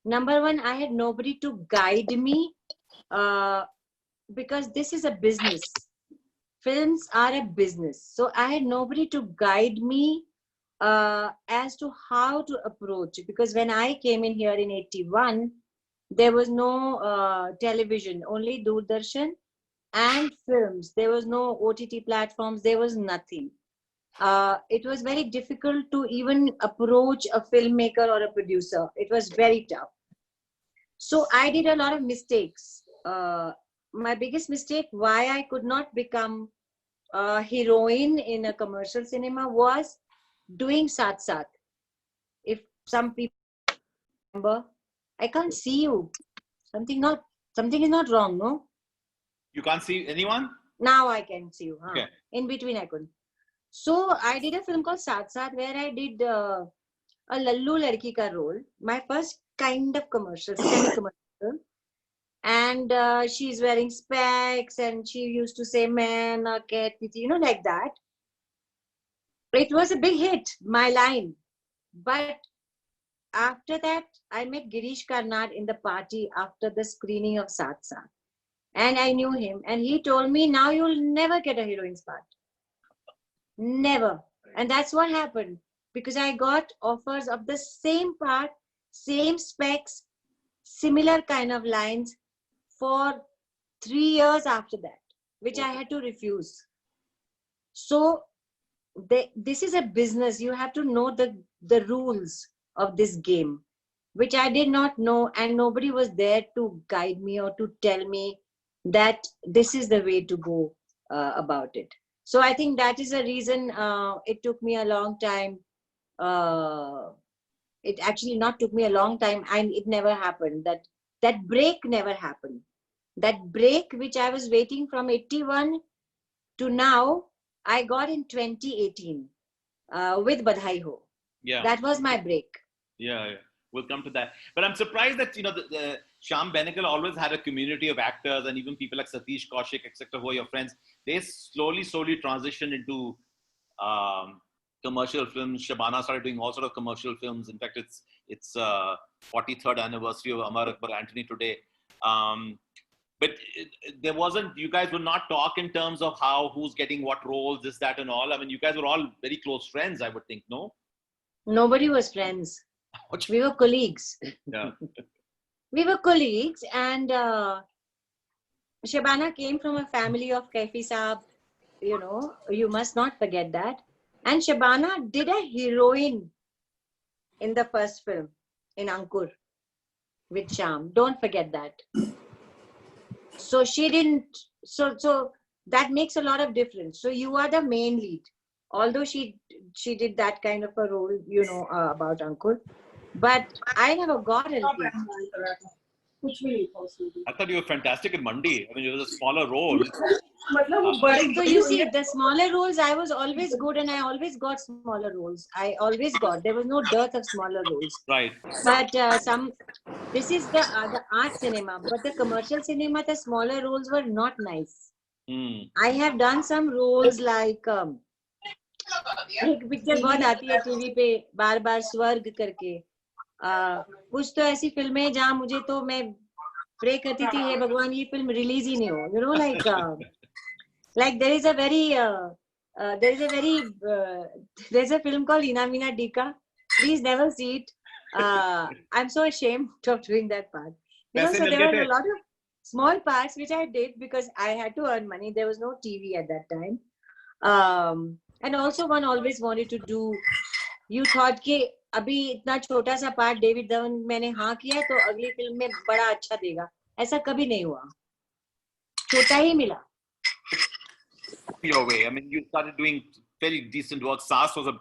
Number one, I had nobody to guide me because this is a business. Films are a business. So I had nobody to guide me as to how to approach it. Because when I came in here in 81, there was no television, only Doordarshan and films. There was no OTT platforms. There was nothing. It was very difficult to even approach a filmmaker or a producer. It was very tough. So I did a lot of mistakes. My biggest mistake, why I could not become a heroine in a commercial cinema, was doing Saath Saath. If some people remember, I can't see you. Something is not wrong, no? You can't see anyone? Now I can see you. Huh? Okay. In between I couldn't. So I did a film called Saath Saath where I did a Lallu Ladki ka role. My first kind of commercial, semi-commercial. And she's wearing specs and she used to say, man, cat, you know, like that. It was a big hit, my line. But after that, I met Girish Karnad in the party after the screening of Saath Saath. And I knew him. And he told me, now you'll never get a heroine's part. Never. And that's what happened. Because I got offers of the same part, same specs, similar kind of lines for 3 years after that, which I had to refuse. So this is a business. You have to know the rules of this game, which I did not know, and nobody was there to guide me or to tell me that this is the way to go about it. So I think that is a reason it took me a long time. It actually not took me a long time, and it never happened. That break never happened. That break which I was waiting from 81 to now, I got in 2018 with Badhai Ho. Yeah. That was my break. Yeah. We'll come to that. But I'm surprised that, you know, the Shyam Benegal always had a community of actors, and even people like Satish Kaushik, etc., who are your friends. They slowly transitioned into commercial films. Shabana started doing all sort of commercial films. In fact, it's 43rd anniversary of Amar Akbar Anthony today. But there wasn't, you guys would not talk in terms of who's getting what roles, this, that, and all. I mean, you guys were all very close friends, I would think, no? Nobody was friends. We were colleagues. Yeah. We were colleagues, and Shabana came from a family of Kaifi Saab, you know, you must not forget that. And Shabana did a heroine in the first film, in Ankur, with Shyam. Don't forget that. So she didn't, so that makes a lot of difference. So you are the main lead. Although she did that kind of a role, you know, about Ankur. But I never got a lead. I thought you were fantastic in Mandi. I mean, it was a smaller role. So you see, the smaller roles, I was always good, and I always got smaller roles. I always got. There was no dearth of smaller roles. Right. But this is the art cinema. But the commercial cinema, the smaller roles were not nice. I have done some roles like एक picture बहुत आती है TV पे बार बार स्वर्ग करके कुछ तो ऐसी फिल्में जहाँ मुझे तो मैं प्रे करती थी हे भगवान ये फिल्म रिलीज ही नहीं हो, you know, like there is a film called Ina Mina Dika. Please never see it. I'm so ashamed of doing that part. You know, so there were a lot of small parts which I did because I had to earn money. There was no TV at that time. And also one always wanted to do, you thought कि अभी इतना छोटा सा part David Dhawan मैंने हाँ किया तो अगली फिल्म में बड़ा अच्छा देगा, ऐसा कभी नहीं हुआ, छोटा ही मिला. Your way. I mean, you started doing very decent work. Saas was a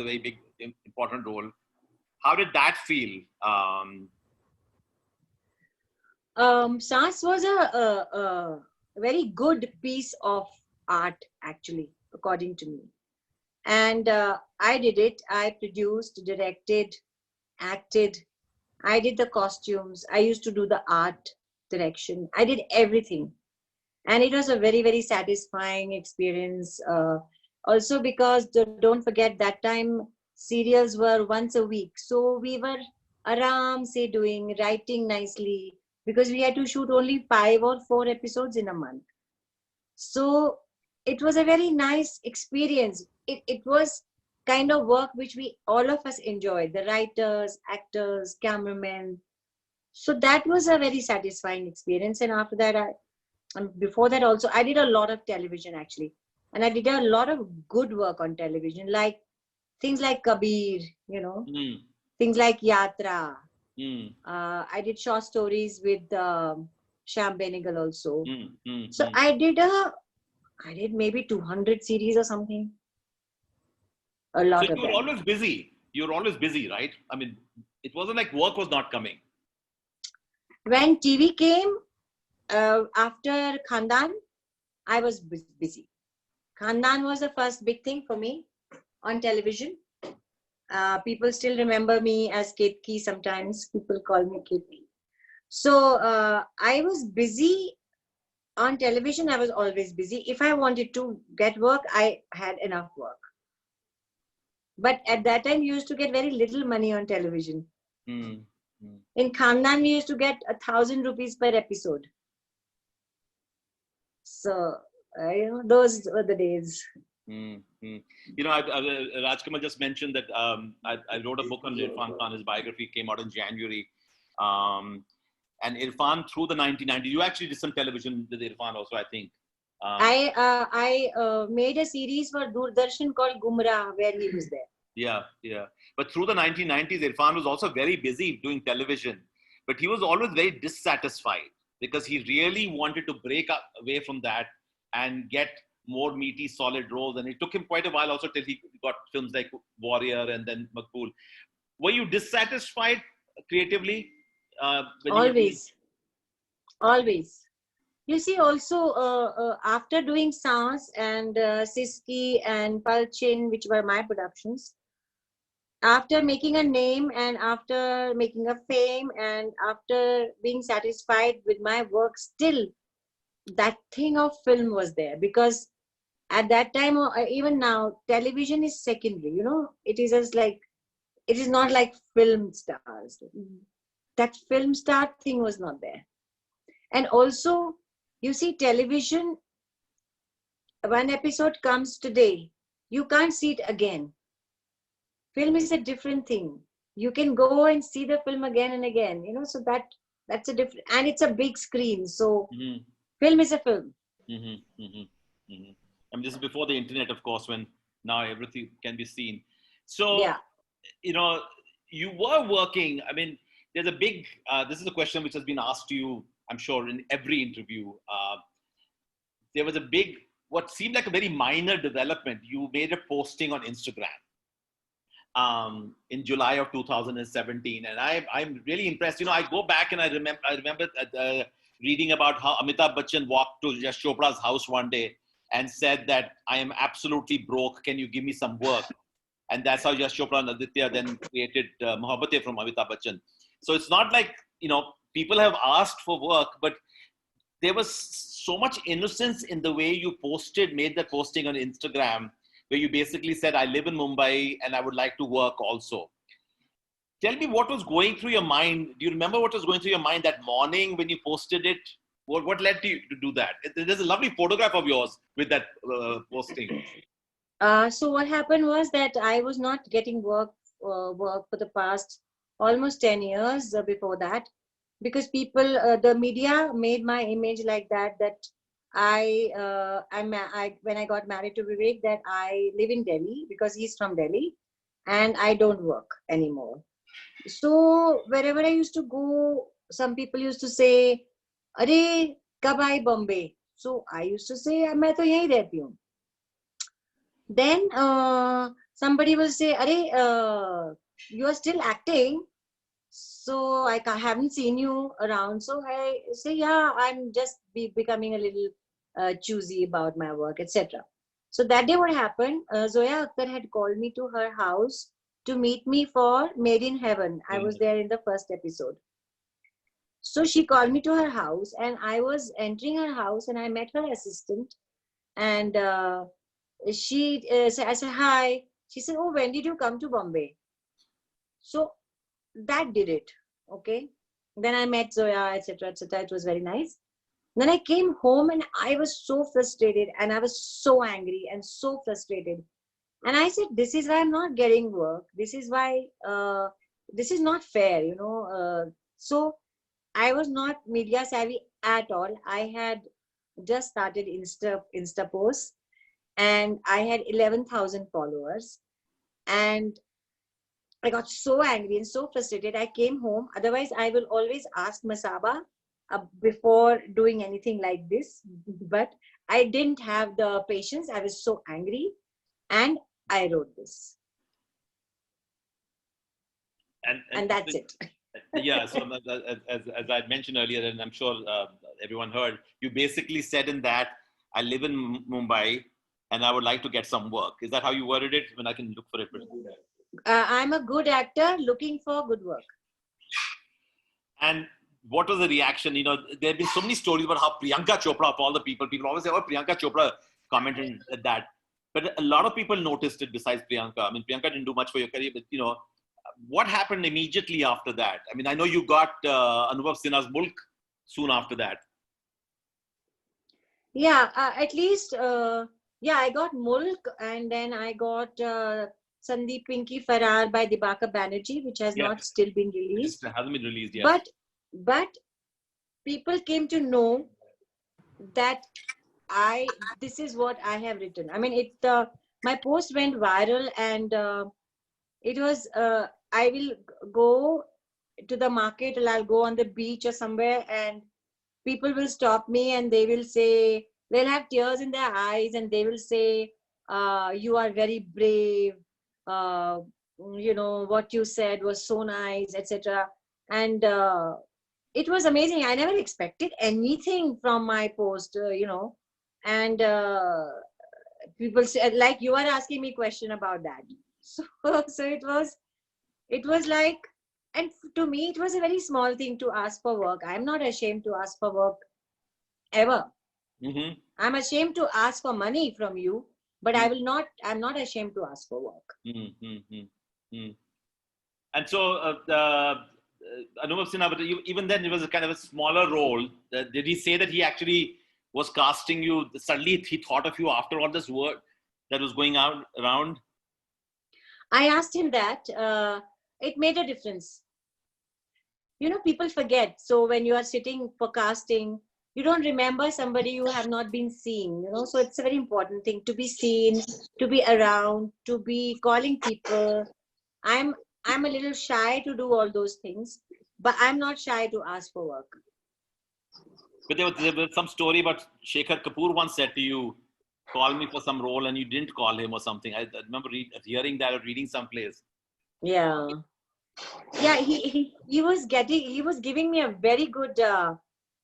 very big, important role. How did that feel? Saas was a very good piece of art, actually, according to me. And I did it. I produced, directed, acted. I did the costumes. I used to do the art direction. I did everything. And it was a very, very satisfying experience. Also because, don't forget, that time serials were once a week. So we were aram se doing, writing nicely, because we had to shoot only 5 or 4 episodes in a month. So it was a very nice experience. It was kind of work which we all of us enjoyed, the writers, actors, cameramen. So that was a very satisfying experience. And after that, and before that also, I did a lot of television actually. And I did a lot of good work on television, like things like Kabir, things like Yatra. I did short stories with Shyam Benegal also. So I did maybe 200 series or something. A lot so of you were them. always busy. You were always busy, right? I mean, it wasn't like work was not coming. When TV came after Khandan, I was busy. Khandan was the first big thing for me on television. People still remember me as Ketki. Sometimes people call me Ketki. So I was busy on television. I was always busy. If I wanted to get work, I had enough work. But at that time, we used to get very little money on television. In Khandan, we used to get 1,000 rupees per episode. So, those were the days. Rajkamal just mentioned that I wrote a book on Irfan Khan. His biography came out in January. And Irfan, through the 1990s, you actually did some television with Irfan also, I think. I made a series for Doordarshan called Gumrah, where he was there. Yeah. But through the 1990s, Irfan was also very busy doing television. But he was always very dissatisfied because he really wanted to break away from that and get more meaty, solid roles. And it took him quite a while also till he got films like Warrior and then Maqbool. Were you dissatisfied creatively? Always. You see, also after doing Saans and Siski and Palchin, which were my productions, after making a name and after making a fame and after being satisfied with my work, still that thing of film was there, because at that time or even now, television is secondary. It is it is not like film stars. That film star thing was not there. And also, you see, television, one episode comes today, you can't see it again. Film is a different thing. You can go and see the film again and again, so that's a different, and it's a big screen. So film is a film. I mean, this is before the internet, of course, when now everything can be seen. So, yeah. You were working, I mean, there's a big, this is a question which has been asked to you, I'm sure, in every interview. There was a big, what seemed like a very minor development. You made a posting on Instagram in July of 2017. And I'm really impressed. I go back and I remember reading about how Amitabh Bachchan walked to Yash Chopra's house one day and said that I am absolutely broke. Can you give me some work? And that's how Yash Chopra and Aditya then created Mohabbatein from Amitabh Bachchan. So it's not like, people have asked for work, but there was so much innocence in the way you made that posting on Instagram, where you basically said, I live in Mumbai and I would like to work also. Tell me what was going through your mind. Do you remember what was going through your mind that morning when you posted it? What led you to do that? There's a lovely photograph of yours with that posting. So what happened was that I was not getting work for the past almost 10 years before that, because people, the media made my image like that when I got married to Vivek, that I live in Delhi because he's from Delhi and I don't work anymore. So wherever I used to go, some people used to say, "Are, kab aayi Bombay?" So I used to say, "मैं तो यहीं रहती हूँ." Then somebody will say, "Are, you are still acting? So I haven't seen you around." So I say, "Yeah, I'm just becoming a little choosy about my work, etc." So that day what happened, Zoya Akhtar had called me to her house to meet me for Made in Heaven. I was there in the first episode. So she called me to her house and I was entering her house and I met her assistant. And I said, "Hi." She said, "Oh, when did you come to Bombay?" So that did it. Okay. Then I met Zoya, etc., etc. It was very nice. Then I came home and I was so frustrated and I was so angry and so frustrated. And I said, this is why I'm not getting work. This is why this is not fair, you know. So I was not media savvy at all. I had just started Insta posts and I had 11,000 followers. And I got so angry and so frustrated. I came home. Otherwise, I will always ask Masaba before doing anything like this. But I didn't have the patience. I was so angry and I wrote this. And that's it. Yeah, so as I mentioned earlier, and I'm sure everyone heard, you basically said in that, I live in Mumbai and I would like to get some work. Is that how you worded it? When I can look for it. I'm a good actor looking for good work. And what was the reaction? You know, there have been so many stories about how Priyanka Chopra, of all the people always say, oh, Priyanka Chopra commented that. But a lot of people noticed it besides Priyanka. I mean, Priyanka didn't do much for your career, but, you know, what happened immediately after that? I mean, I know you got Anubhav Sinha's Mulk soon after that. Yeah, at least, yeah, I got Mulk and then I got Sandeep Pinky Farrar by Dibakar Banerjee, which has not still been released. It hasn't been released yet. But people came to know that this is what I have written. I mean, my post went viral and it was, I will go to the market or I'll go on the beach or somewhere and people will stop me and they will say, they'll have tears in their eyes and they will say, you are very brave. You know, what you said was so nice, etc. And it was amazing. I never expected anything from my post, you know. And people say, like you are asking me question about that. So it was like, and to me, it was a very small thing to ask for work. I'm not ashamed to ask for work ever. Mm-hmm. I'm ashamed to ask for money from you, but I'm not ashamed to ask for work. Mm-hmm. And so, Anubhav Sinha, but even then it was a kind of a smaller role. Did he say that he actually was casting you? Suddenly he thought of you after all this work that was going around? I asked him that. It made a difference. You know, people forget. So when you are sitting for casting, you don't remember somebody you have not been seeing, you know. So it's a very important thing to be seen, to be around, to be calling people. I'm a little shy to do all those things, but I'm not shy to ask for work. But there was some story about Shekhar Kapoor once said to you, call me for some role, and you didn't call him or something. I remember hearing that or reading someplace. Yeah. Yeah, he was giving me a very good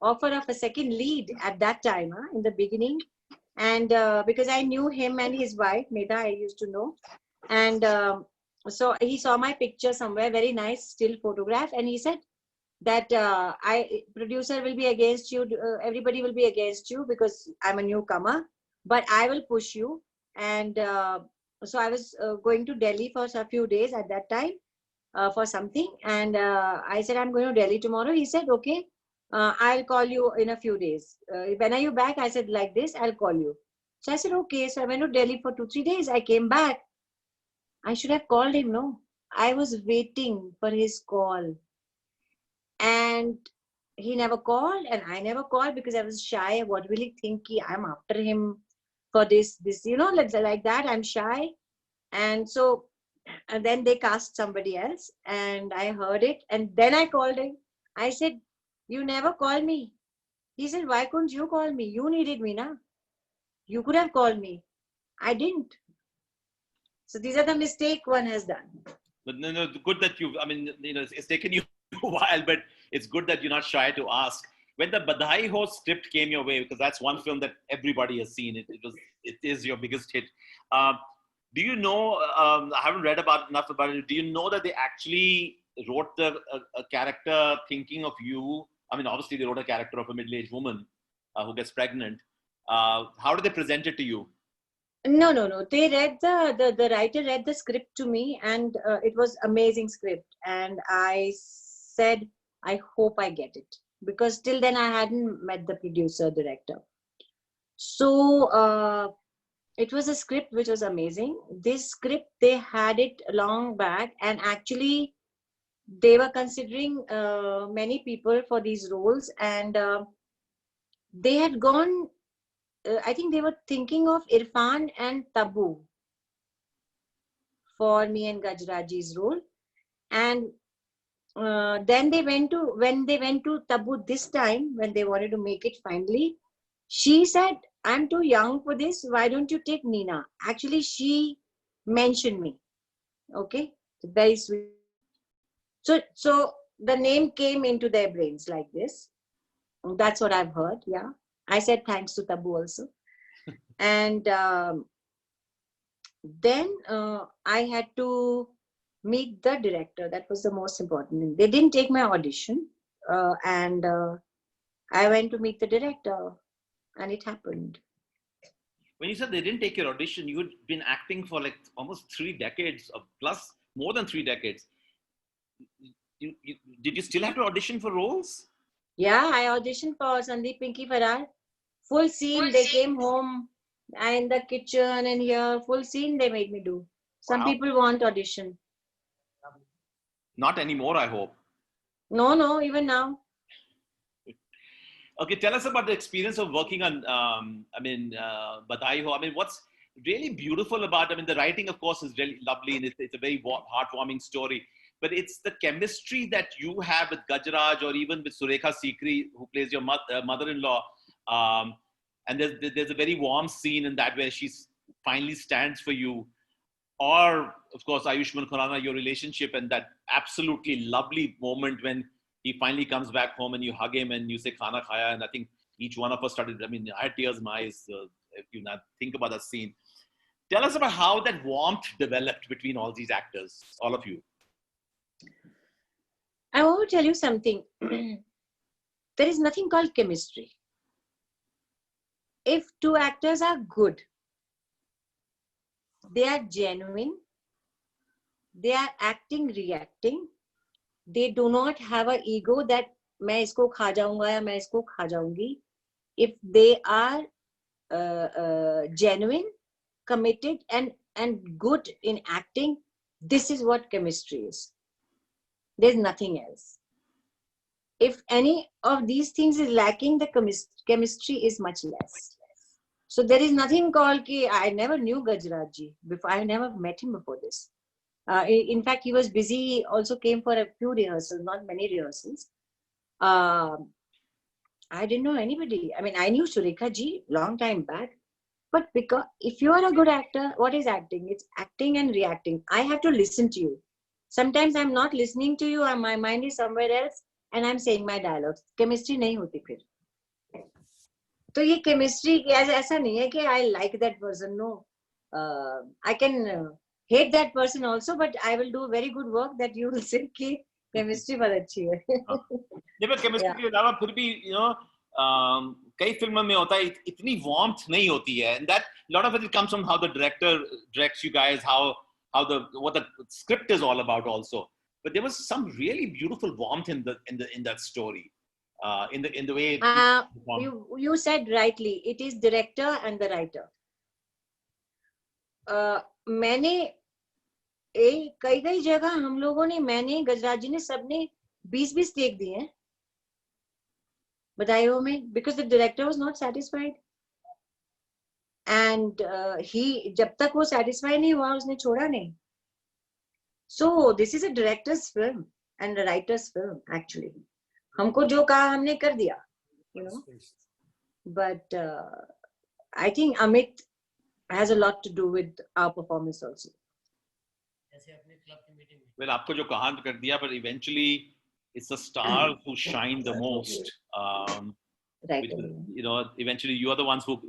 offer of a second lead at that time, in the beginning. And because I knew him and his wife, Medha, I used to know. And so he saw my picture somewhere, very nice still photograph. And he said that producer will be against you. Everybody will be against you because I'm a newcomer, but I will push you. And so I was going to Delhi for a few days at that time for something. And I said, I'm going to Delhi tomorrow. He said, okay, I'll call you in a few days. When are you back? I said, like this, I'll call you. So I said, okay. So I went to Delhi for 2-3 days. I came back. I should have called him, no? I was waiting for his call. And he never called and I never called because I was shy. What will he think? I'm after him for this, you know, like that. I'm shy. And so, and then they cast somebody else and I heard it. And then I called him. I said, you never called me. He said, why couldn't you call me? You needed me, na? You could have called me. I didn't. So these are the mistakes one has done. But no, good that I mean, you know, it's taken you a while, but it's good that you're not shy to ask. When the Badhai Ho script came your way, because that's one film that everybody has seen, it is your biggest hit. Do you know, I haven't read enough about it. Do you know that they actually wrote a character thinking of you? I mean, obviously they wrote a character of a middle-aged woman who gets pregnant. How did they present it to you? No. They read the writer read the script to me, and it was amazing script. And I said, I hope I get it, because till then I hadn't met the producer director. So it was a script which was amazing. This script, they had it long back, and actually they were considering many people for these roles, and they had gone. I think they were thinking of Irfan and Tabu for me and Gajraji's role. And then when they went to Tabu this time, when they wanted to make it finally, she said, I'm too young for this. Why don't you take Nina? Actually, she mentioned me. Okay. Very sweet. So the name came into their brains like this. That's what I've heard. Yeah. I said thanks to Tabu also. And then I had to meet the director. That was the most important thing. They didn't take my audition, and I went to meet the director, and it happened. When you said they didn't take your audition, you had been acting for like almost 3 decades, or plus more than 3 decades. Did you still have to audition for roles? Yeah, I auditioned for Sandeep Pinky Farrar. Full scene. They came home in the kitchen and here. Full scene they made me do. Some people want audition. Not anymore, I hope. No, even now. Okay, tell us about the experience of working on, Badai Ho. I mean, what's really beautiful about, the writing, of course, is really lovely, and it's a very heartwarming story. But it's the chemistry that you have with Gajraj, or even with Surekha Sikri, who plays your mother-in-law. And there's a very warm scene in that where she finally stands for you. Or, of course, Ayushmann Khurrana, your relationship, and that absolutely lovely moment when he finally comes back home and you hug him and you say khana khaya. And I think each one of us started, I had tears in my eyes if you now think about that scene. Tell us about how that warmth developed between all these actors, all of you. I want to tell you something. There is nothing called chemistry. If two actors are good, they are genuine, they are acting, reacting, they do not have an ego that मैं इसको खा जाऊंगा या मैं इसको खा जाऊंगी. If they are genuine, committed, and good in acting, this is what chemistry is. There's nothing else. If any of these things is lacking, the chemistry is much less. So there is nothing called ki I never knew Gajraj ji before. I never met him before this. In fact, he was busy. He also came for a few rehearsals, not many rehearsals. I didn't know anybody. I knew Surekha ji long time back. But because if you are a good actor, what is acting? It's acting and reacting. I have to listen to you. Sometimes I'm not listening to you, and my mind is somewhere else, and I'm saying my dialogues. Chemistry नहीं होती फिर. तो ये chemistry ऐसा नहीं है कि I like that person. No, I can hate that person also, but I will do very good work that you will say कि chemistry बहुत अच्छी है. नहीं, पर chemistry के अलावा फिर भी कई फिल्मों में होता है इतनी warmth नहीं होती है, and that a lot of it comes from how the director directs you guys, what the script is all about also. But there was some really beautiful warmth in that story, in the way. You said rightly, it is director and the writer. मैंने कई जगह हम लोगों ने, मैंने, गजराज जी ने, सबने 20 take दिए हैं बधाई हो में, because the director was not satisfied, and he जब तक वो satisfied नहीं हुआ उसने छोड़ा नहीं. So this is a director's film and a writer's film actually. हमको जो कहा हमने कर दिया, but I think Amit has a lot to do with our performance also. Well, आपको जो कहा कर दिया, but eventually it's the stars who shine the most. Right. Because, eventually you are the ones who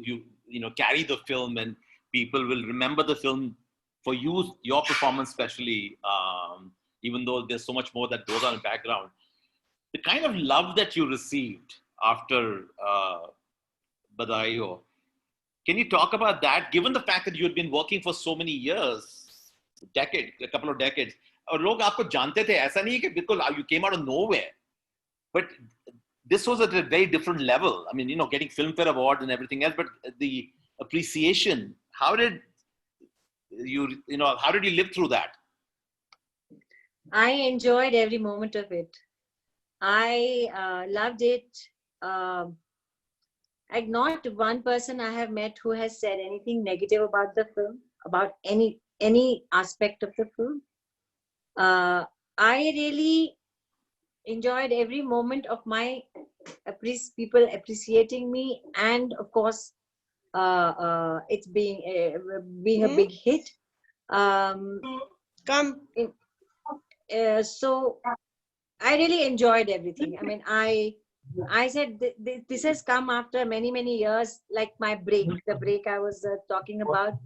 carry the film, and people will remember the film for you, your performance especially, even though there's so much more that goes on in the background. The kind of love that you received after Badai Ho, Can you talk about that? Given the fact that you had been working for so many years, a couple of decades, और लोग आपको जानते थे, ऐसा नहीं है कि बिल्कुल you came out of nowhere, but this was at a very different level. I mean, you know, getting Filmfare Awards and everything else, but the appreciation. How did you live through that? I enjoyed every moment of it. I loved it. Not one person I have met who has said anything negative about the film, about any aspect of the film. I really enjoyed every moment of my people appreciating me, and of course, it's being a big hit. So I really enjoyed everything. I mean, I said this has come after many years, like my break, the break I was talking about.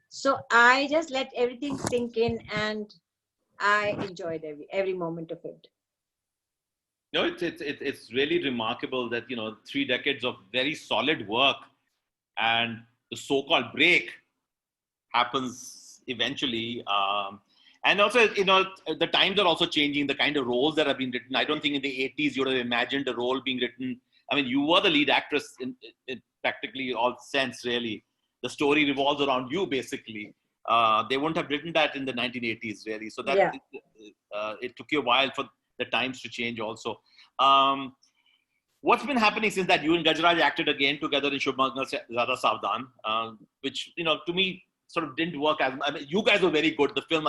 So I just let everything sink in, and I enjoyed every moment of it. No, it's really remarkable that, you know, 3 decades of very solid work and the so-called break happens eventually. And also, you know, the times are also changing, the kind of roles that have been written. I don't think in the 80s you would have imagined a role being written. I mean, you were the lead actress in practically all sense, really. The story revolves around you, basically. They wouldn't have written that in the 1980s, really. So that it took you a while for the times to change also. What's been happening since that? You and Gajraj acted again together in Shubh Mangal Zyada Savdhan, which, you know, to me, sort of didn't work as. I mean, you guys were very good. The film,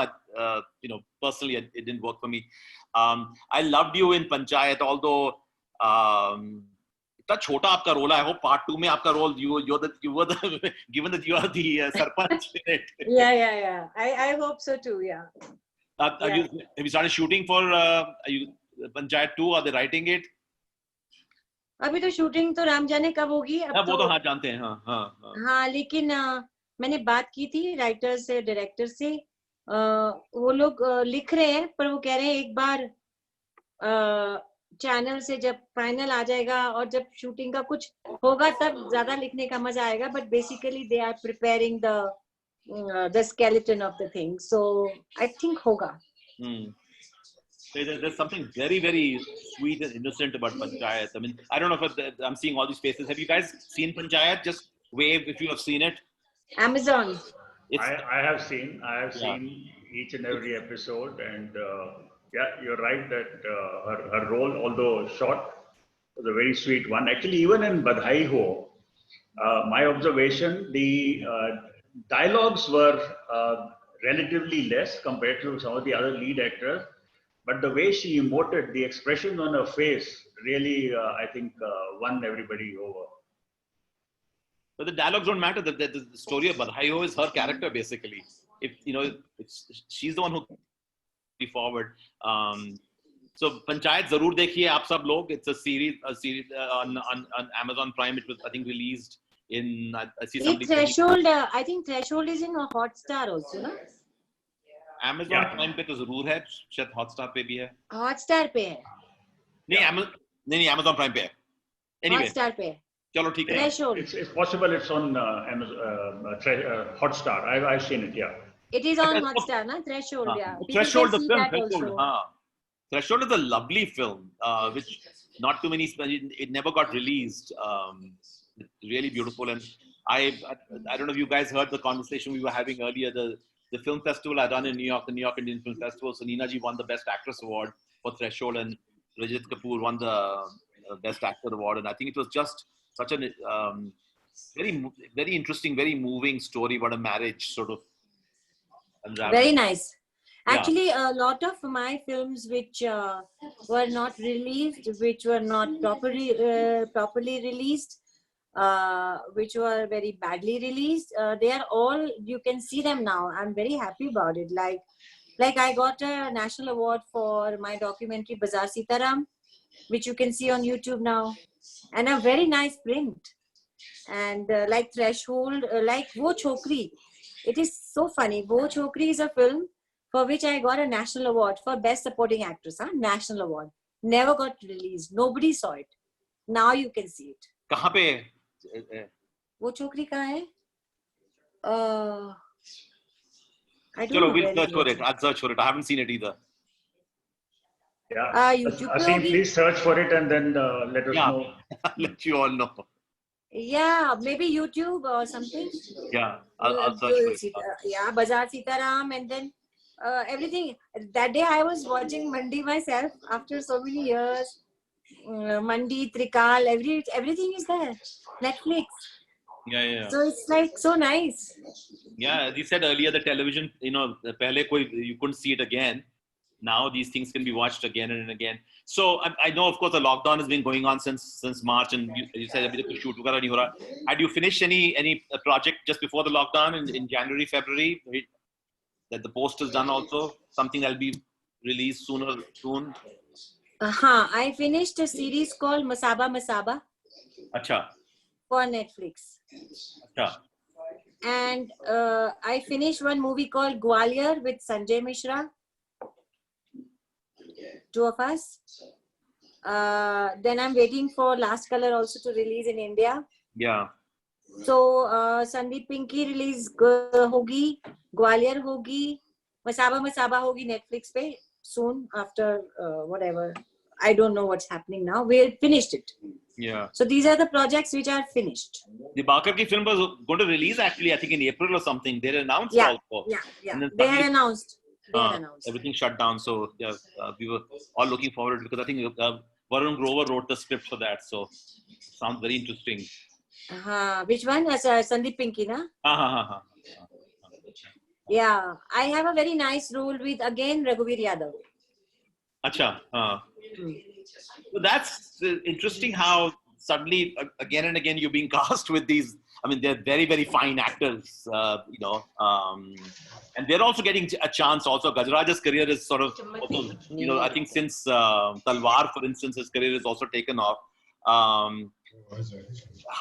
you know, personally, it didn't work for me. I loved you in Panchayat, although इतना छोटा आपका role. I hope part 2 में आपका role you were the given that you are the sarpanch in it. Yeah. I hope so too. Yeah. Have you started shooting for Panchayat 2? Are they writing it? अभी तो shooting तो राम जाने कब होगी. अब वो तो हाँ जानते हैं. हाँ, लेकिन मैंने बात की थी राइटर से, डायरेक्टर से. वो लोग लिख रहे हैं, पर वो कह रहे हैं एक बार चैनल से जब फाइनल आ जाएगा और जब शूटिंग का कुछ होगा तब ज्यादा लिखने का मजा आएगा. But basically they are preparing the skeleton of the thing, so I think hoga. There's something very sweet and innocent about Panchayat. I mean, I don't know if I'm seeing all these faces. Have you guys seen Panchayat? Just wave if you have seen it. Amazon. I have seen each and every episode, and yeah, you're right that her role, although short, was a very sweet one. Actually, even in Badhai Ho, my observation, the dialogues were relatively less compared to some of the other lead actors, but the way she emoted, the expression on her face, really, I think, won everybody over. But the dialogues don't matter. The story of Badhai Ho is her character, basically. If you know, she's the one who be forward. So Panchayat zarur dekhiye aap sab log. It's a series on Amazon Prime. It was, I think, released in. I see somebody. Threshold. I think Threshold is in Hotstar also, no? Amazon Prime पे तो जरूर है, शायद Hotstar पे भी है. Hotstar पे है. नहीं Amazon Prime पे है. Anyway. Hotstar पे है. चलो ठीक है. Threshold. It's possible it's on Hotstar. I've seen it. Yeah. It is on Hotstar, na? Threshold. Yeah. Threshold, the film. Threshold. Threshold is a lovely film, which not too many. It never got released. Really beautiful, and I don't know if you guys heard the conversation we were having earlier. The film festival I done in New York, the New York Indian Film Festival. So Nina ji won the Best Actress Award for Threshold, and Rajat Kapoor won the Best Actor Award. And I think it was just such a very interesting, very moving story about a marriage, sort of. Very nice. Actually, a lot of my films which were not released, which were not properly released, which were very badly released, they are all, you can see them now. I'm very happy about it. Like I got a national award for my documentary Bazaar Sitaram, which you can see on YouTube now, and a very nice print. And like Threshold, like Wo Chokri, it is so funny. Wo Chokri is a film for which I got a national award for Best Supporting Actress. National award. Never got released. Nobody saw it. Now you can see it. कहाँ पे? वो छोकरी कहाँ है? I don't Chalo, know. we'll where search it for is. it. I'll search for it. I haven't seen it either. Yeah. YouTube पे Asim, होगी? please search for it and then let us Yeah. know. I'll let you all know. Yeah, maybe YouTube or something. Yeah, I'll search for it. Yeah, Bazaar Sitaram, and then everything. That day I was watching Mandi myself after so many years. Mandi, Trikal, everything is there. Netflix. Yeah. So it's like so nice. Yeah, as you said earlier, the television, pehle you couldn't see it again. Now these things can be watched again and again. So I know, of course, the lockdown has been going on since March, and you said abhi tak shoot वगैरह नहीं हो रहा. Had you finished any project just before the lockdown in January, February? That the post is done also? Something that'll be released soon? I finished a series called Masaba Masaba Acha. for Netflix. Acha. And I finished one movie called Gwalior with Sanjay Mishra. Two of us. Then I'm waiting for Last Color also to release in India. Yeah. So Sandeep Pinky release hogi, Gwalior hogi, Masaba Masaba hogi Netflix pe soon after whatever. I don't know what's happening now. We finished it. Yeah. So these are the projects which are finished. The Bakar ki film was going to release actually, I think in April or something. They announced also. Yeah. And then They had suddenly, announced. everything shut down. So yeah, we were all looking forward because I think Varun Grover wrote the script for that. So sounds very interesting. Which one? Sandeep Pinky, na? Yeah, I have a very nice role with again Raghuveer Yadav. Acha. So that's interesting how suddenly again and again you're being cast with these. I mean, they're very, very fine actors, and they're also getting a chance. Also, Gajraj's career is sort of, I think since Talwar, for instance, his career is also taken off. How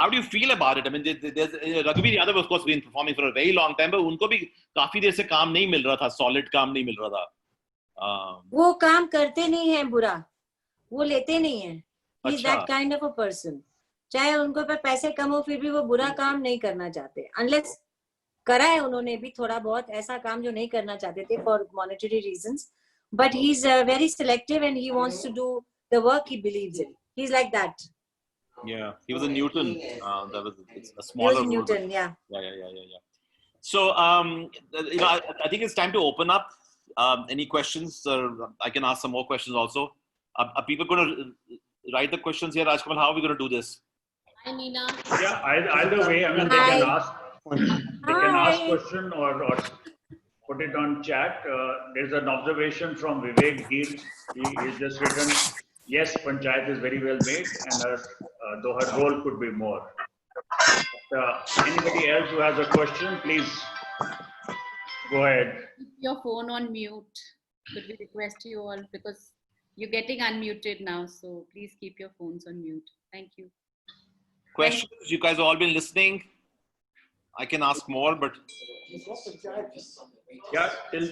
do you feel about it? I mean, there's Raghuveer Yadav, of course, been performing for a very long time, but उनको भी काफी देर से काम नहीं मिल रहा था, solid काम नहीं मिल रहा था. वो काम करते नहीं हैं बुरा, वो लेते नहीं हैं. He's अच्छा. that kind of a person. चाहे उनको पे पैसे कम हो, फिर भी वो बुरा काम नहीं करना चाहते. Unless करा है उन्होंने भी थोड़ा बहुत ऐसा काम जो नहीं करना चाहते थे for monetary reasons. But he's very selective and he wants to do the work he believes in. He's like that. Yeah, he was a Newton. That was a smaller he was Newton, role. yeah. So, I think it's time to open up. Any questions? I can ask some more questions also. Are people going to write the questions here, Rajkamal? How are we going to do this? Hi, Nina. Yeah, either way, I mean, they can ask question or put it on chat. There's an observation from Vivek Dheer. He is just written, yes, Panchayat is very well made, and though her role could be more. Anybody else who has a question, please go ahead. Keep your phone on mute. Could we request you all, because you're getting unmuted now, so please keep your phones on mute. Thank you. Questions? You guys have all been listening. I can ask more, but Yeah, till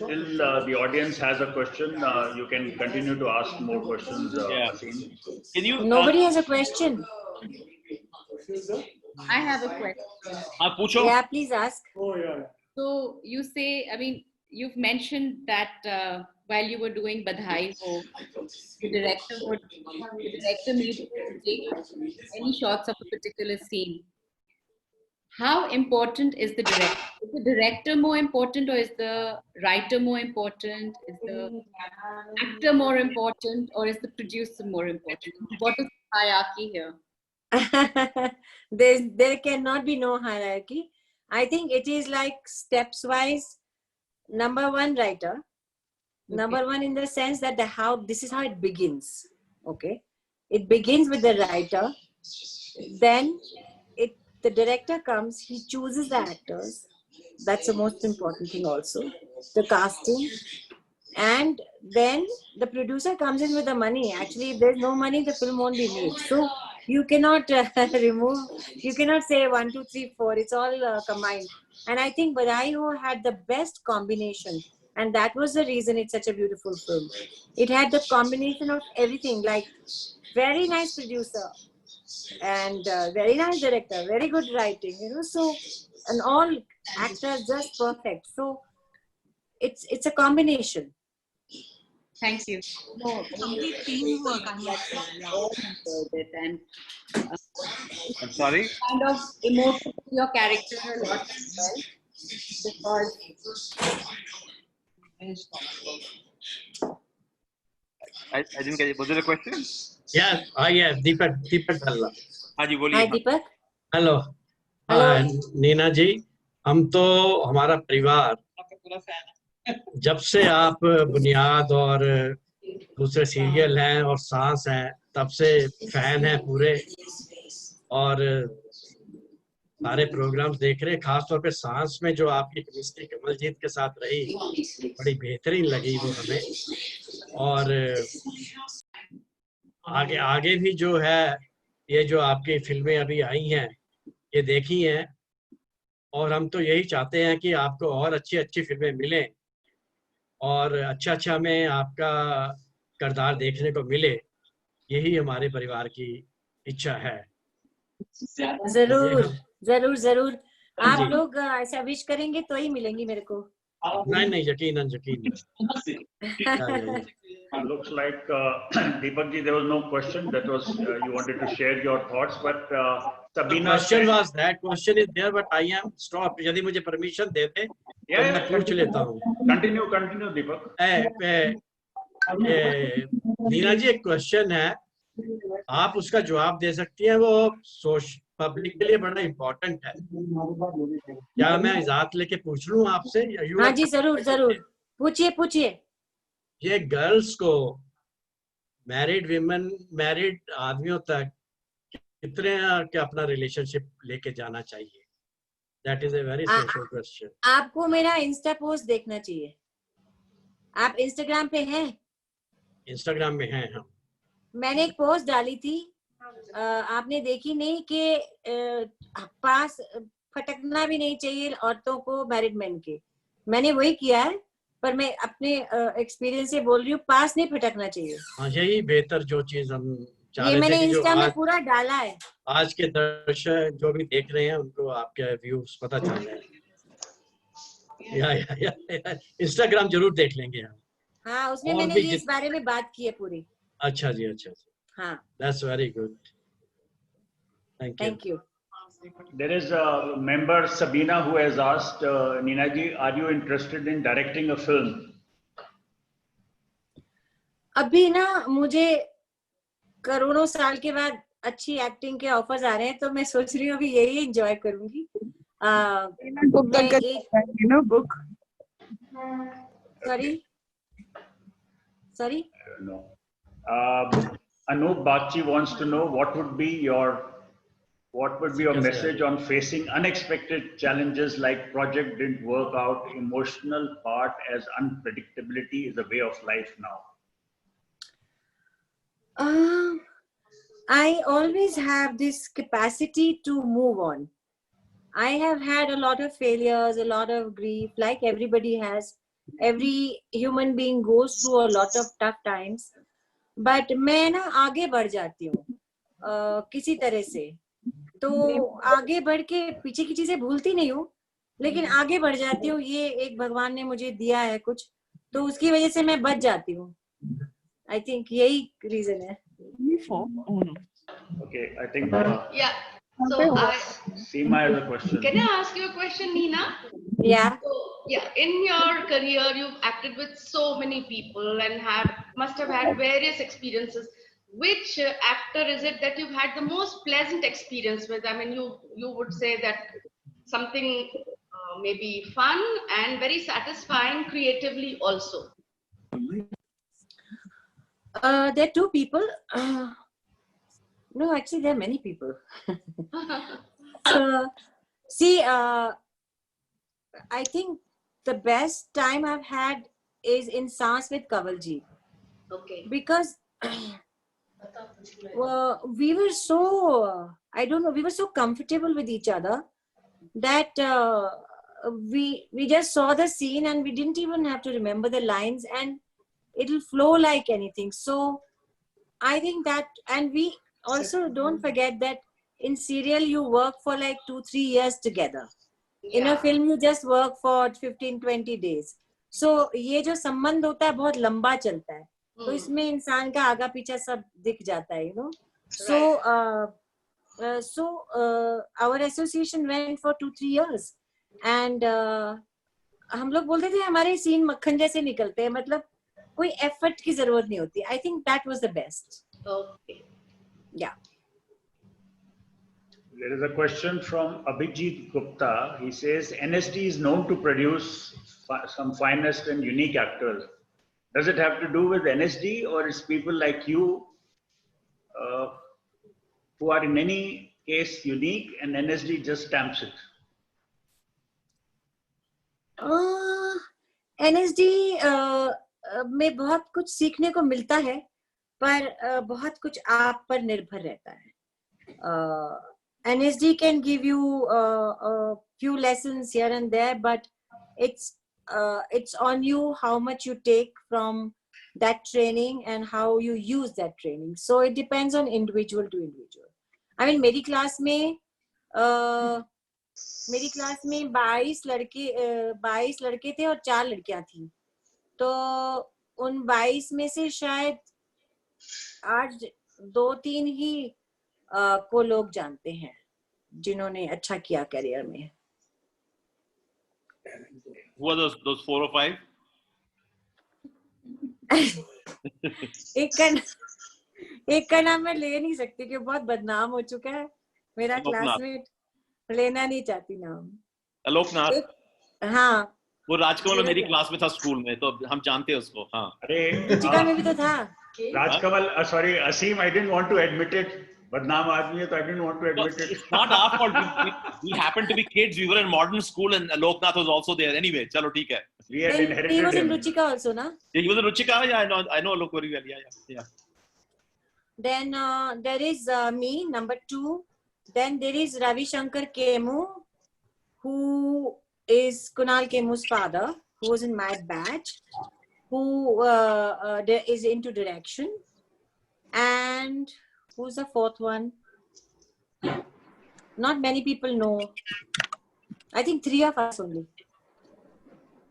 the audience has a question, you can continue to ask more questions. Asim. Can you? Nobody has a question. I have a question. Pucho? Yeah, please ask. So you say, I mean, you've mentioned that while you were doing Badhai Ho, the director needed to take any shots of a particular scene. How important is the director? Is the director more important, or is the writer more important? Is the actor more important, or is the producer more important? What is the hierarchy here? There cannot be no hierarchy. I think it is like steps wise. Number one, writer. Okay. Number one in the sense that this is how it begins. Okay, it begins with the writer. Then the director comes. He chooses the actors. That's the most important thing. Also, the casting. And then the producer comes in with the money. Actually, if there's no money, the film won't be made. So you cannot you cannot say 1, 2, 3, 4. It's all combined. And I think Badhai Ho had the best combination. And that was the reason it's such a beautiful film. It had the combination of everything, like very nice producer, and very nice director, very good writing, you know. So, and all actors just perfect. So it's a combination. Thank you. No, Complete teamwork, I must say. Yeah. all enjoyed it, and I'm sorry. kind of emoted to your character a lot as well, because I didn't get it. Was it a question? Yeah, Deepak Dhalla. हाँ जी Hi बोलिए. Deepak. Hello Hello. Neena जी, हम तो हमारा परिवार जब से आप बुनियाद और दूसरे सीरियल हैं और सांस हैं तब से फैन हैं पूरे, और सारे प्रोग्राम्स देख रहे हैं. खासतौर पे सांस में जो आपकी केमिस्ट्री कमलजीत के साथ रही, बड़ी बेहतरीन लगी वो हमें. और आगे भी जो है, ये जो आपकी फिल्में अभी आई हैं ये देखी हैं, और हम तो यही चाहते हैं कि आपको और अच्छी अच्छी फिल्में मिलें और अच्छा हमें आपका किरदार देखने को मिले. यही हमारे परिवार की इच्छा है. जरूर जरूर जरूर. आप जी. लोग ऐसा विश करेंगे तो ही मिलेंगी मेरे को. नहीं, यकीनन. Looks like Deepak ji, there was no question. That was you wanted to share your thoughts, but Sabina. That question is there, but I am stopped. यदि मुझे परमिशन देते तो मैं पूछ लेता हूँ. Continue, Deepak. नीना जी, एक क्वेश्चन है, आप उसका जवाब दे सकती हैं. वो पब्लिक के लिए बड़ा इम्पोर्टेंट है. क्या मैं इजाजत लेके पूछ लूँ आपसे? हाँ जी, जरूर जरूर पूछिए. ये गर्ल्स को, मैरिड आदमियों तक कितने के अपना रिलेशनशिप लेके जाना चाहिए? That is a very social question. आपको मेरा इंस्टा पोस्ट देखना चाहिए. आप इंस्टाग्राम पे हैं? इंस्टाग्राम में हैं हम. मैंने एक पोस्ट डाली थी, आपने देखी नहीं, कि पास फटकना भी नहीं चाहिए औरतों को मैरिड मैन के. मैंने वही किया है, पर मैं अपने एक्सपीरियंस से बोल रही हूँ, पास नहीं फटकना चाहिए. हाँ, यही बेहतर जो चीज हम चाह ये रहे मैंने थे कि इंस्टा में पूरा डाला है. आज के दर्शक जो भी देख रहे हैं उनको आपके व्यूज पता चल जाए. या इंस्टाग्राम जरूर देख लेंगे हम. हाँ, उसमें मैंने इस बारे में बात की है पूरी. अच्छा जी. हाँ, that's very good. Thank you. There is a member, Sabina, who has asked, Neena ji, are you interested in directing a film? अभी ना मुझे करोड़ों साल के बाद अच्छी एक्टिंग के ऑफर्स आ रहे हैं, तो मैं सोच रही हूँ अभी यही एंजॉय करूंगी. Sorry? No. Anup Bakchi wants to know what would be your message on facing unexpected challenges like project didn't work out, emotional part, as unpredictability is a way of life now. I always have this capacity to move on. I have had a lot of failures, a lot of grief, like everybody has. Every human being goes through a lot of tough times. But मैं ना आगे बढ़ जाती हूँ किसी तरह से. तो आगे बढ़ के पीछे की चीजें भूलती नहीं हूँ, लेकिन आगे बढ़ जाती हूँ. ये एक भगवान ने मुझे दिया है कुछ, तो उसकी वजह से मैं बच जाती हूँ. I think यही रीजन है. Okay, I think. Yeah. So Seema has a question. Can I ask you a question, Neena? Yeah. So, yeah, in your career, you've acted with so many people and must have had various experiences. Which actor is it that you've had the most pleasant experience with? I mean, you would say that something maybe fun and very satisfying creatively also. There are two people. No, actually, there are many people. See, I think the best time I've had is in Saans with Kanwalji. Okay. Because we were so, I don't know, we were so comfortable with each other that we just saw the scene and we didn't even have to remember the lines, and it'll flow like anything. So I think that, and we also don't forget that in serial you work for like 2-3 years together. In a Yeah. film you just work for 15-20 days. So ये जो संबंध होता है बहुत लंबा चलता है. तो इसमें इंसान का आगा पीछा सब दिख जाता है, you know. So our association went for 2-3 years and हम लोग बोलते थे हमारे सीन मक्खन जैसे निकलते हैं, मतलब कोई एफर्ट की जरूरत नहीं होती. I think that was the best. Okay. Yeah. There is a question from Abhijit Gupta. He says NSD is known to produce some finest and unique actors. Does it have to do with NSD, or is people like you who are in any case unique and NSD just stamps it? NSD में बहुत कुछ सीखने को मिलता है, पर बहुत कुछ आप पर निर्भर रहता है. NSD can give you a few lessons here and there, but it's on you how much you take from that training and how you use that training. So it depends on individual to individual. I mean, मेरी class में 22 लड़के थे और 4 लड़कियां थी. तो उन 22 में से शायद आज 2-3 ही को लोग जानते हैं जिन्होंने अच्छा किया करियर में. Who are those 4 or 5? एक का नाम मैं ले नहीं सकती क्योंकि बहुत बदनाम हो चुका है. मेरा क्लासमेट लेना नहीं चाहती नाम. आलोकनाथ. हाँ, वो राजकमल मेरी क्लास में था स्कूल में, तो हम जानते हैं उसको. हाँ. अरे रुचिका में भी तो था. Rajkamal, sorry, Asim, I didn't want to admit it. बदनाम आदमी है तो I didn't want to admit it. It's not our fault. We happened to be kids. We were in modern school and Loknath was also there. Anyway, chalo, ठीक है. We had He inherited was in him. Ruchika also, na? Yeah, he was in Ruchika. Yeah, I know Alok very well. Yeah. Then there is me, number 2. Then there is Ravi Shankar Kemu, who is Kunal Kemu's father, who was in my batch, who is into direction. And who's the 4th one? Not many people know. I think 3 of us only.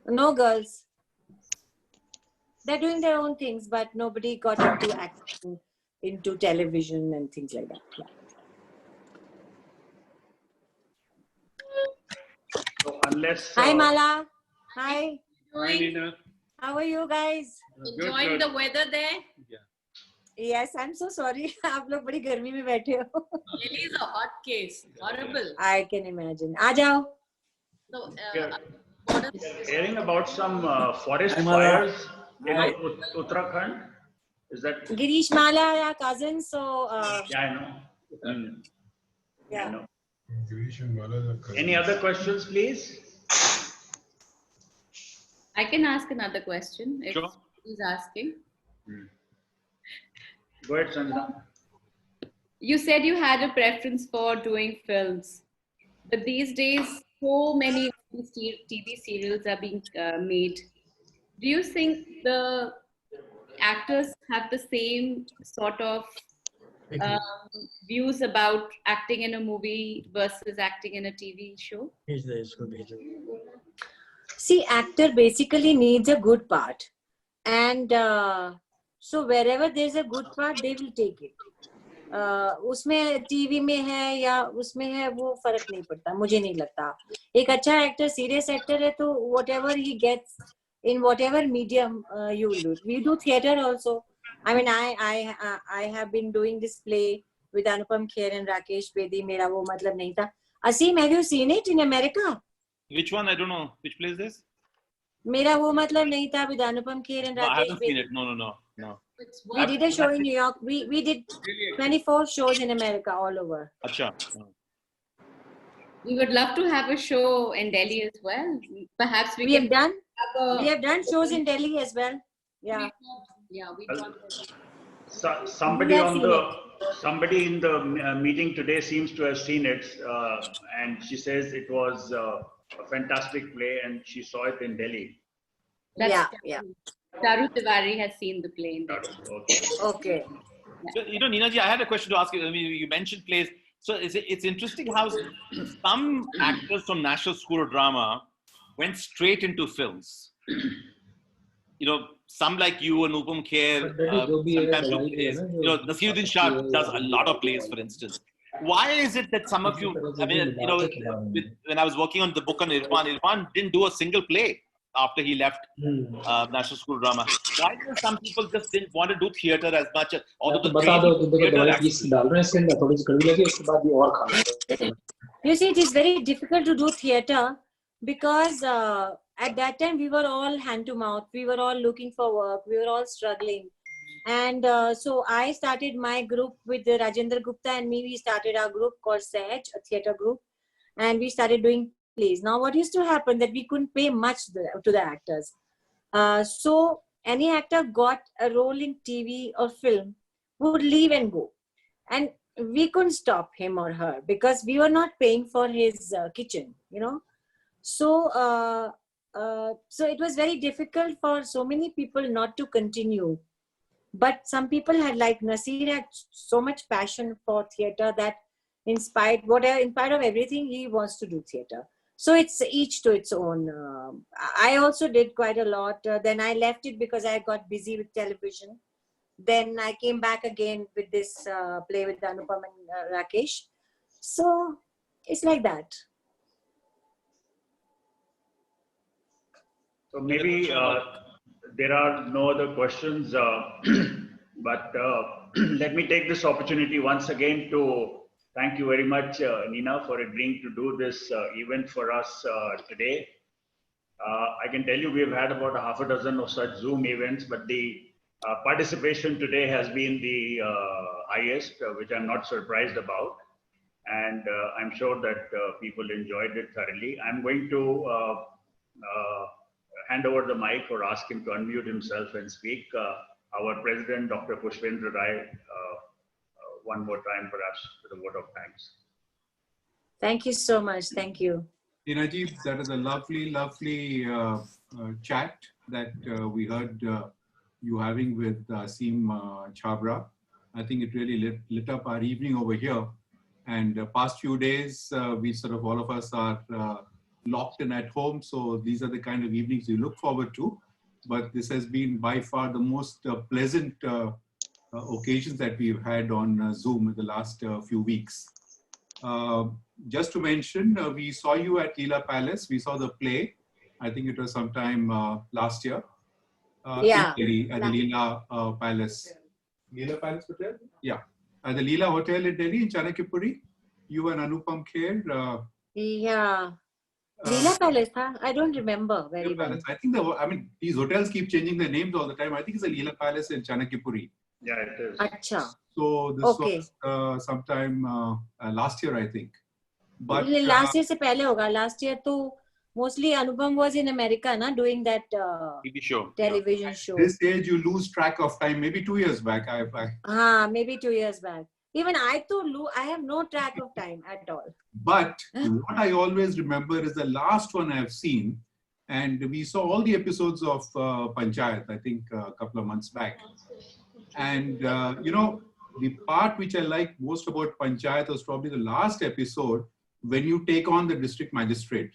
No girls. They're doing their own things, but nobody got into acting, into television and things like that. Yeah. So unless Hi Mala. Hi. Doing, How are you guys? enjoying the weather there? Yes, I'm so sorry. आप लोग बड़ी गर्मी में बैठे हो. Delhi is a hot case. Horrible. I can imagine. आ जाओ. So, Yeah. what is hearing about some forest fires in Uttarakhand, is that? Girish Mala are our cousins, so Yeah, I know. I yeah. know. Any other questions, please? I can ask another question if Sure. he's asking. Go ahead, Sanjana. You said you had a preference for doing films, but these days so many TV serials are being made. Do you think the actors have the same sort of views about acting in a movie versus acting in a TV show? See, actor basically needs a good part, and so wherever there's a good part, they will take it. उसमें TV में है या उसमें है वो फर्क नहीं पड़ता, मुझे नहीं लगता. एक अच्छा एक्टर, सीरियस एक्टर है तो whatever he gets in whatever medium you will do. We do theater also. I mean, I have been doing this play with Anupam Kher and Rakesh Bedi. मेरा वो मतलब नहीं था. Asim, have you seen it in America? Which one? I don't know. Which place is this? मेरा वो मतलब नहीं था with Anupam Kher and No, I Rakesh haven't seen Bedi. it. No. We did a show in New York. We did 24 shows in America all over. Acha. We would love to have a show in Delhi as well. Perhaps we We can have done have a, we have done shows in Delhi as well. Yeah. we want Somebody We have on seen the somebody in the meeting today seems to have seen it, and she says it was a fantastic play, and she saw it in Delhi. That's Yeah. Charu Tiwari has seen the play in Delhi. Okay. Okay. So, Neena ji, I had a question to ask you. I mean, you mentioned plays. So it's interesting how some actors from National School of Drama went straight into films. Some like you and Upam Kher sometimes do plays. Nasiruddin Shah does a lot of plays, for instance. Why is it that some of you, I mean, when I was working on the book on Irfan didn't do a single play after he left National School of Drama. Why do some people just didn't want to do theatre as much? Although You see, it is very difficult to do theatre because at that time we were all hand to mouth. We were all looking for work. We were all struggling. And so I started my group with Rajendra Gupta and me. We started our group called Sahaj, a theatre group. And we started doing plays. Now, what used to happen that we couldn't pay much to the actors. So any actor got a role in TV or film would leave and go. And we couldn't stop him or her because we were not paying for his kitchen, So, so it was very difficult for so many people not to continue. But some people had, like Nasir, had so much passion for theatre that in spite of everything, he wants to do theatre. So it's each to its own. I also did quite a lot. Then I left it because I got busy with television. Then I came back again with this play with Anupam and Rakesh. So it's like that. So maybe there are no other questions, but let me take this opportunity once again to thank you very much, Neena, for agreeing to do this event for us today. I can tell you we've had about half a dozen of such Zoom events, but the participation today has been the highest, which I'm not surprised about. And I'm sure that people enjoyed it thoroughly. I'm going to hand over the mic or ask him to unmute himself and speak. Our president, Dr. Pushpendra Rai, one more time perhaps with a vote of thanks. Thank you so much. Thank you. Neena ji, that is a lovely chat that we heard you having with Aseem Chhabra. I think it really lit up our evening over here. And past few days, we sort of, all of us are locked in at home. So these are the kind of evenings we look forward to. But this has been by far the most pleasant occasions that we've had on Zoom in the last few weeks. Just to mention, we saw you at Leela Palace. We saw the play. I think it was sometime last year. Yeah. In Delhi, at the Leela Palace. Leela Palace Hotel? Yeah. At the Leela Hotel in Delhi, in Chanakyapuri. You and Anupam Kher. Yeah. Leela Palace, huh? I don't remember very well. Palace. I think these hotels keep changing their names all the time. I think it's a Leela Palace in Chanakyapuri. Yeah, it is. Acha. So this was sometime last year, I think. But last year se pehle hoga. Last year to mostly Anupam was in America, na, doing that TV show. television show. At this age, you lose track of time. Maybe 2 years back. Maybe 2 years back. Even I have no track of time at all. But what I always remember is the last one I've seen, and we saw all the episodes of Panchayat, I think a couple of months back. And, the part which I liked most about Panchayat was probably the last episode when you take on the district magistrate.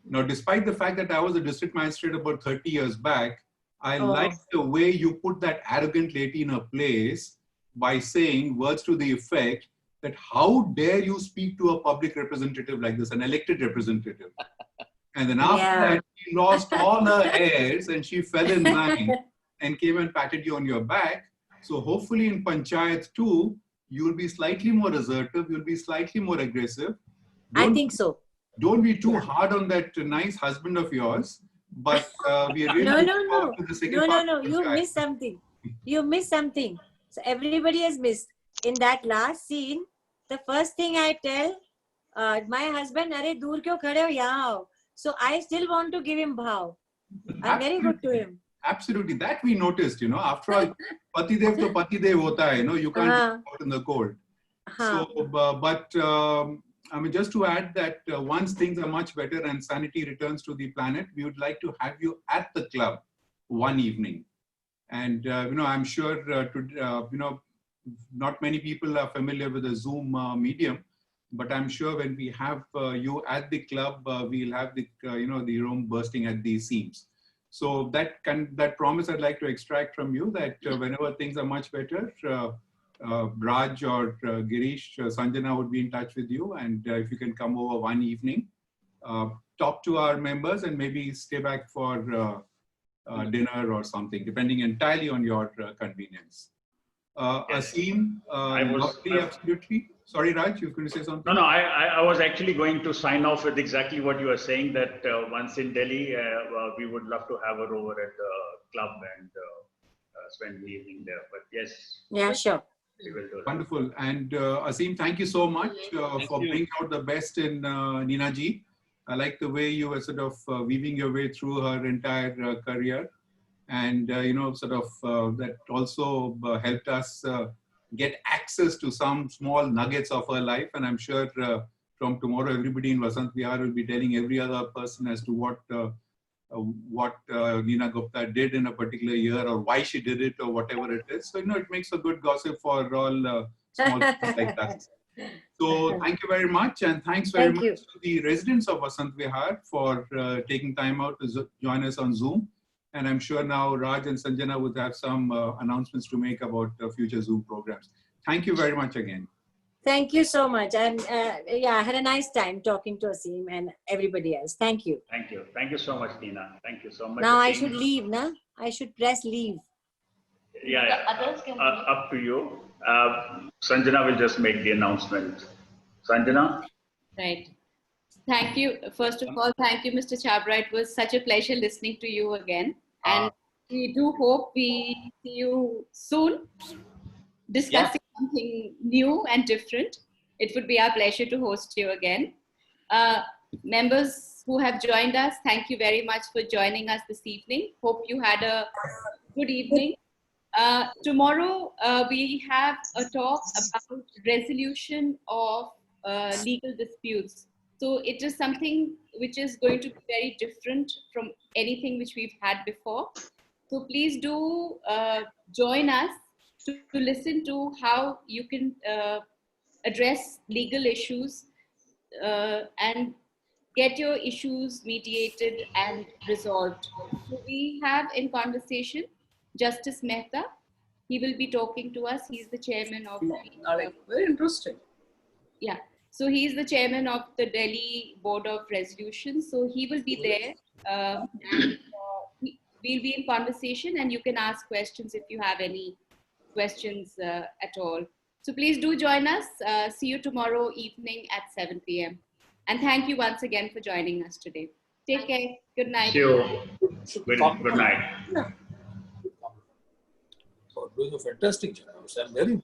Now, despite the fact that I was a district magistrate about 30 years back, I liked the way you put that arrogant lady in her place by saying words to the effect that how dare you speak to a public representative like this, an elected representative. And then after that, she lost all her airs and she fell in line and came and patted you on your back. So hopefully in Panchayat too, you'll be slightly more assertive, you'll be slightly more aggressive. I think so. Don't be too hard on that nice husband of yours. But we are really looking forward to the second part. No. You missed something. You missed something. So everybody has missed. In that last scene, the first thing I tell my husband, "Arey, dur kyo khade ho, yahan aao." So I still want to give him bhav. I'm very good to him. Absolutely. That we noticed, after all, Pati Dev to Pati Dev hota hai, you can't go out in the cold. So, just to add that once things are much better and sanity returns to the planet, we would like to have you at the club one evening. And, I'm sure, not many people are familiar with the Zoom medium, but I'm sure when we have you at the club, we'll have the the room bursting at the seams. So that promise I'd like to extract from you, that whenever things are much better, Raj or Girish, Sanjana would be in touch with you, and if you can come over one evening, talk to our members, and maybe stay back for dinner or something, depending entirely on your convenience. Aseem, absolutely. Sorry, Raj, you were going to say something? No, I was actually going to sign off with exactly what you were saying, that once in Delhi, we would love to have her over at the club and spend the evening there. But yes. Yeah, sure. We will do that. Wonderful. And Aseem, thank you so much for bringing out the best in Neena Ji. I like the way you were sort of weaving your way through her entire career. And, that also helped us get access to some small nuggets of her life. And I'm sure from tomorrow, everybody in Vasant Vihar will be telling every other person as to what Neena Gupta did in a particular year, or why she did it, or whatever it is. So, it makes a good gossip for all small things like that. So thank you very much. And thanks very much to the residents of Vasant Vihar for taking time out to join us on Zoom. And I'm sure now Raj and Sanjana would have some announcements to make about future Zoom programs. Thank you very much again. Thank you so much. And I had a nice time talking to Aseem and everybody else. Thank you. Thank you. Thank you so much, Neena. Thank you so much. Now I should leave, na? I should press leave. Yeah. Others can up to you. Sanjana will just make the announcement. Sanjana? Right. Thank you. First of all, thank you, Mr. Chabra. It was such a pleasure listening to you again. And we do hope we see you soon, discussing something new and different. It would be our pleasure to host you again. Members who have joined us, thank you very much for joining us this evening. Hope you had a good evening. Tomorrow, we have a talk about resolution of legal disputes. So it is something which is going to be very different from anything which we've had before. So please do join us to listen to how you can address legal issues and get your issues mediated and resolved. So we have in conversation Justice Mehta. He will be talking to us. He's the chairman of very interesting. Yeah. So he's the chairman of the Delhi Board of Resolution. So he will be there. We'll be in conversation, and you can ask questions if you have any questions at all. So please do join us. See you tomorrow evening at 7 p.m. And thank you once again for joining us today. Take care. Good night. See you. Good night. For doing a fantastic job. I'm very